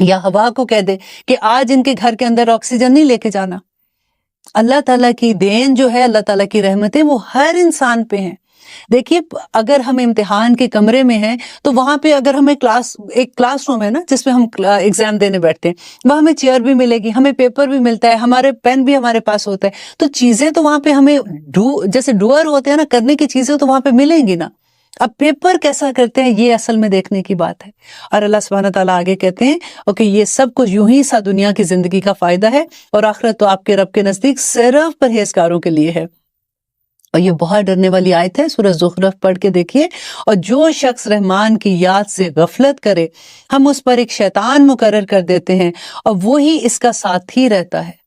یا ہوا کو کہہ دے کہ آج ان کے گھر کے اندر آکسیجن نہیں لے کے جانا. اللہ تعالیٰ کی دین جو ہے، اللہ تعالیٰ کی رحمتیں وہ ہر انسان پہ ہیں. دیکھیے اگر ہم امتحان کے کمرے میں ہیں تو وہاں پہ اگر ہمیں ایک کلاس روم ہے نا جس میں ہم ایگزام دینے بیٹھتے ہیں، وہاں ہمیں چیئر بھی ملے گی، ہمیں پیپر بھی ملتا ہے، ہمارے پین بھی ہمارے پاس ہوتا ہے. تو چیزیں تو وہاں پہ ہمیں جیسے ڈوئر ہوتے ہیں نا، کرنے کی چیزیں تو وہاں پہ ملیں گی نا. اب پیپر کیسا کرتے ہیں یہ اصل میں دیکھنے کی بات ہے. اور اللہ سبحانہ تعالیٰ آگے کہتے ہیں اوکے یہ سب کچھ یوں ہی سا دنیا کی زندگی کا فائدہ ہے، اور آخرت تو آپ کے رب کے نزدیک صرف پرہیزگاروں کے لیے ہے. اور یہ بہت ڈرنے والی آیت ہے، سورہ زخرف پڑھ کے دیکھیے. اور جو شخص رحمان کی یاد سے غفلت کرے ہم اس پر ایک شیطان مقرر کر دیتے ہیں، اور وہی اس کا ساتھی رہتا ہے،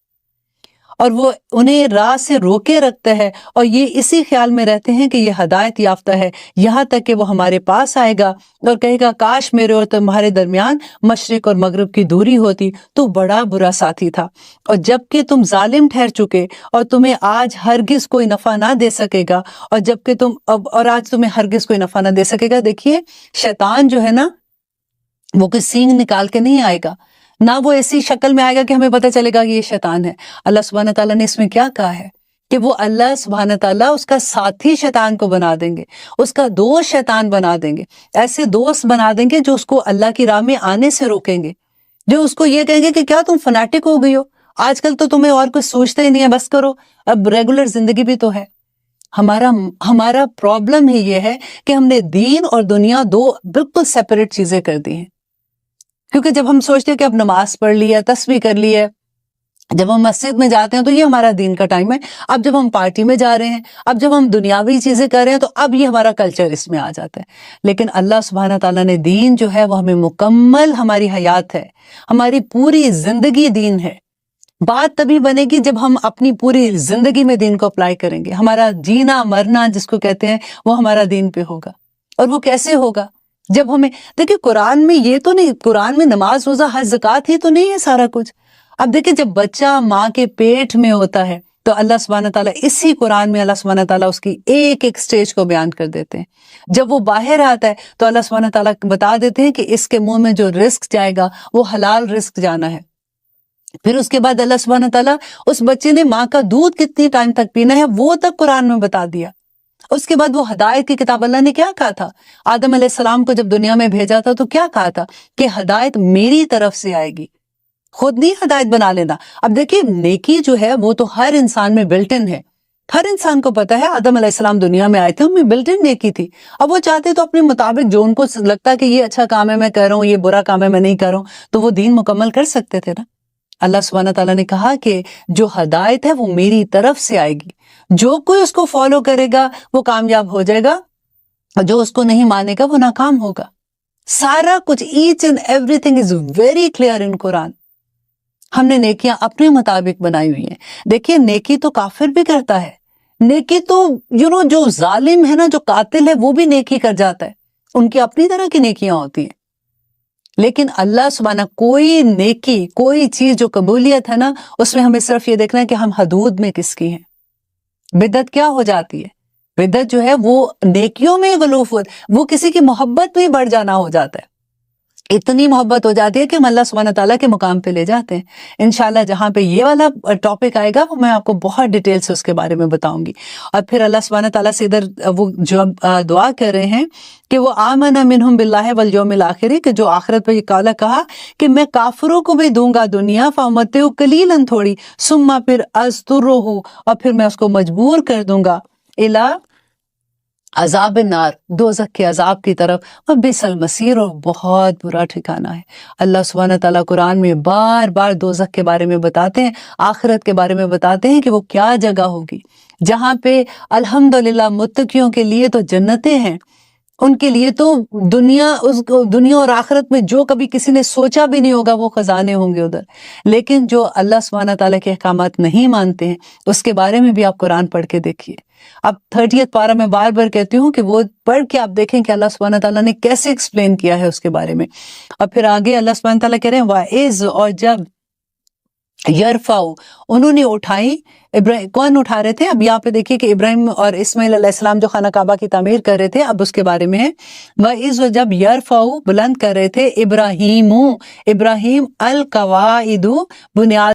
اور وہ انہیں راہ سے روکے رکھتا ہے، اور یہ اسی خیال میں رہتے ہیں کہ یہ ہدایت یافتہ ہے، یہاں تک کہ وہ ہمارے پاس آئے گا اور کہے گا کاش میرے اور تمہارے درمیان مشرق اور مغرب کی دوری ہوتی، تو بڑا برا ساتھی تھا. اور جبکہ تم ظالم ٹھہر چکے اور تمہیں آج ہرگز کوئی نفع نہ دے سکے گا، اور جبکہ اور آج تمہیں ہرگز کوئی نفع نہ دے سکے گا. دیکھیے شیطان جو ہے نا وہ کوئی سینگ نکال کے نہیں آئے گا، نہ وہ ایسی شکل میں آئے گا کہ ہمیں پتہ چلے گا کہ یہ شیطان ہے. اللہ سبحانہ تعالیٰ نے اس میں کیا کہا ہے کہ وہ اللہ سبحانہ تعالیٰ اس کا ساتھی شیطان کو بنا دیں گے، اس کا دوست شیطان بنا دیں گے. ایسے دوست بنا دیں گے جو اس کو اللہ کی راہ میں آنے سے روکیں گے، جو اس کو یہ کہیں گے کہ کیا تم فنیٹک ہو گئی ہو، آج کل تو تمہیں اور کچھ سوچتا ہی نہیں ہے، بس کرو، اب ریگولر زندگی بھی تو ہے. ہمارا پرابلم ہی یہ ہے کہ ہم نے دین اور دنیا دو بالکل سیپریٹ چیزیں کر دی ہیں. کیونکہ جب ہم سوچتے ہیں کہ اب نماز پڑھ لی ہے، تسبیح کر لی ہے، جب ہم مسجد میں جاتے ہیں تو یہ ہمارا دین کا ٹائم ہے. اب جب ہم پارٹی میں جا رہے ہیں، اب جب ہم دنیاوی چیزیں کر رہے ہیں، تو اب یہ ہمارا کلچر اس میں آ جاتا ہے. لیکن اللہ سبحانہ تعالیٰ نے دین جو ہے وہ ہمیں مکمل ہماری حیات ہے، ہماری پوری زندگی دین ہے. بات تبھی بنے گی جب ہم اپنی پوری زندگی میں دین کو اپلائی کریں گے. ہمارا جینا مرنا جس کو کہتے ہیں وہ ہمارا دین پہ ہوگا. اور وہ کیسے ہوگا؟ جب ہمیں دیکھیں قرآن میں یہ تو نہیں، قرآن میں نماز روزہ حج زکوٰۃ ہی تو نہیں ہے سارا کچھ. اب دیکھیں جب بچہ ماں کے پیٹ میں ہوتا ہے تو اللہ سبحانہ تعالیٰ اسی قرآن میں اللہ سبحانہ تعالیٰ اس کی ایک ایک سٹیج کو بیان کر دیتے ہیں. جب وہ باہر آتا ہے تو اللہ سبحانہ تعالیٰ بتا دیتے ہیں کہ اس کے منہ میں جو رزق جائے گا وہ حلال رزق جانا ہے. پھر اس کے بعد اللہ سبحانہ تعالیٰ اس بچے نے ماں کا دودھ کتنی ٹائم تک پینا ہے وہ تک قرآن میں بتا دیا. اس کے بعد وہ ہدایت کی کتاب اللہ نے کیا کہا تھا؟ آدم علیہ السلام کو جب دنیا میں بھیجا تھا تو کیا کہا تھا کہ ہدایت میری طرف سے آئے گی، خود نہیں ہدایت بنا لینا. اب دیکھیے نیکی جو ہے وہ تو ہر انسان میں بلٹ ان ہے. ہر انسان کو پتا ہے آدم علیہ السلام دنیا میں آئے تھے، ان میں بلٹ ان نیکی تھی. اب وہ چاہتے تو اپنے مطابق جو ان کو لگتا ہے کہ یہ اچھا کام ہے میں کر رہا ہوں، یہ برا کام ہے میں نہیں کر رہا ہوں، تو وہ دین مکمل کر سکتے تھے نا. اللہ سبحانہ تعالیٰ نے کہا کہ جو ہدایت ہے وہ میری طرف سے آئے گی، جو کوئی اس کو فالو کرے گا وہ کامیاب ہو جائے گا، اور جو اس کو نہیں مانے گا وہ ناکام ہوگا. سارا کچھ H and every thing is very clear in قرآن. ہم نے نیکیاں اپنے مطابق بنائی ہوئی ہیں. دیکھیے نیکی تو کافر بھی کرتا ہے، نیکی تو جو ظالم ہے نا، جو قاتل ہے وہ بھی نیکی کر جاتا ہے، ان کی اپنی طرح کی نیکیاں ہوتی ہیں. لیکن اللہ سبحانہ کوئی نیکی کوئی چیز جو قبولیت ہے نا اس میں ہمیں صرف یہ دیکھنا ہے کہ ہم حدود میں کس کی ہیں. بدعت کیا ہو جاتی ہے؟ بدعت جو ہے وہ نیکیوں میں غلوف، وہ کسی کی محبت میں بڑھ جانا ہو جاتا ہے. اتنی محبت ہو جاتی ہے کہ ہم اللہ سبحانہ تعالیٰ کے مقام پہ لے جاتے ہیں. انشاءاللہ جہاں پہ یہ والا ٹاپک آئے گا وہ میں آپ کو بہت ڈیٹیل سے اس کے بارے میں بتاؤں گی. اور پھر اللہ سبحانہ تعالیٰ سے ادھر وہ جو دعا کر رہے ہیں کہ وہ آمن منہم باللہ والیوم الآخر، کہ جو آخرت پہ یہ کہا کہ میں کافروں کو بھی دوں گا دنیا فامتعوا قلیلا تھوڑی، ثم پھر اضطرہ، اور پھر میں اس کو مجبور کر دوں گا الی عذاب النار، دوزخ کے عذاب کی طرف، اور بئس المصیر، اور بہت برا ٹھکانہ ہے. اللہ سبحانہ تعالیٰ قرآن میں بار بار دوزخ کے بارے میں بتاتے ہیں، آخرت کے بارے میں بتاتے ہیں کہ وہ کیا جگہ ہوگی جہاں پہ الحمدللہ متقیوں کے لیے تو جنتیں ہیں، ان کے لیے تو دنیا اور آخرت میں جو کبھی کسی نے سوچا بھی نہیں ہوگا وہ خزانے ہوں گے ادھر. لیکن جو اللہ سبحانہ تعالیٰ کے احکامات نہیں مانتے ہیں اس کے بارے میں بھی آپ قرآن پڑھ کے دیکھیے. اب 30th پارہ میں بار بار کہتی ہوں کہ وہ پڑھ کے آپ دیکھیں کہ اللہ سبحانہ تعالیٰ نے کیسے ایکسپلین کیا ہے اس کے بارے میں. اور پھر آگے اللہ سبحانہ تعالیٰ کہہ رہے ہیں وَإِذْ، اور جب یرفاؤ انہوں نے اٹھائی. کون اٹھا رہے تھے؟ اب یہاں پہ دیکھیے کہ ابراہیم اور اسماعیل علیہ السلام جو خانہ کعبہ کی تعمیر کر رہے تھے، اب اس کے بارے میں ہے. وَإِذْ جب یرفاؤ بلند کر رہے تھے ابراہیم القواعد بنیاد